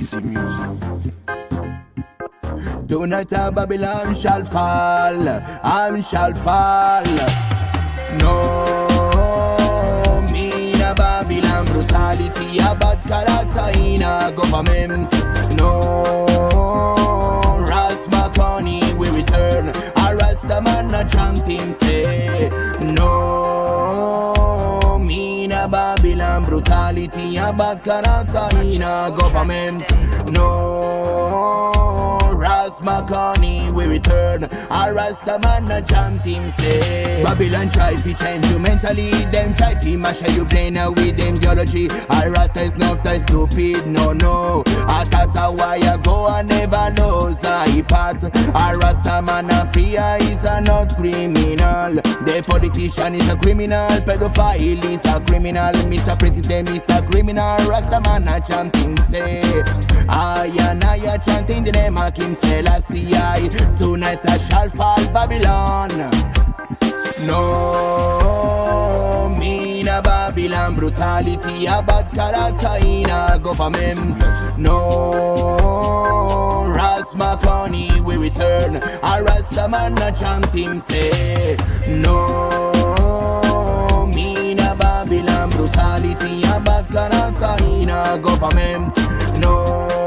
Easy music. Tonight a Babylon shall fall, and shall fall. No, me in a Babylon brutality, a bad character in a government. No, Ras Makoni we return, a Rasta man a chant him say. No, me in a Babylon brutality, a bad character in a government. No, Ras Makoni we return, a Rasta man a chant him say. Babylon try to change you mentally, them try to mash you brain with ideology. A rat is not a stupid, no. A tata wire go and never knows a part. A Rasta man a fear is a not criminal. The politician is a criminal, pedophile is a criminal. Mr. President, Mr. Criminal, Rasta man a chant him say. I chanting the name of Kim Selassie. Tonight I shall fall Babylon. No, me in a Babylon brutality, a bad character in a government. No, Ras Makoni we return, a Rasta man a chant him say. No, me in a Babylon brutality, a bad character in a government. No,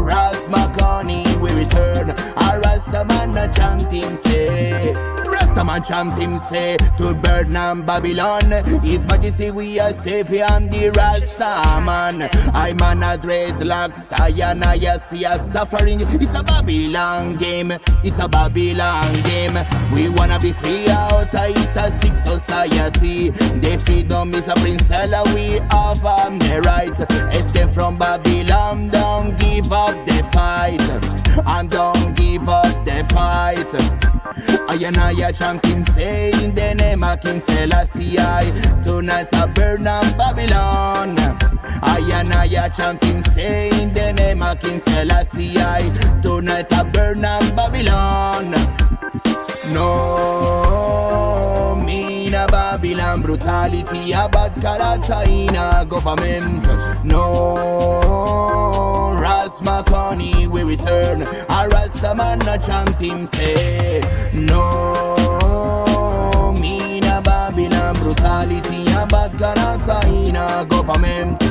Ras Makoni we return, a Rasta man a chant him say. Rasta man chant him say to burn and Babylon. His Majesty we are safe and the Rasta man. I man a dreadlocks, I see a suffering. It's a Babylon game, it's a Babylon game. We wanna be free out of it a sick society. The freedom is a princella, we have the right. Escape from Babylon, don't give up the fight, and don't give up the fight. I chant him say in the name of King Selassie. Tonight I burn on Babylon. I chant him say in the name of King Selassie. Tonight I burn on Babylon. No, me in a Babylon brutality, a bad character in a government. No, Ras Makoni we return, a Rasta man a chant him say. No, me in a Babylon brutality, a bad character in a government.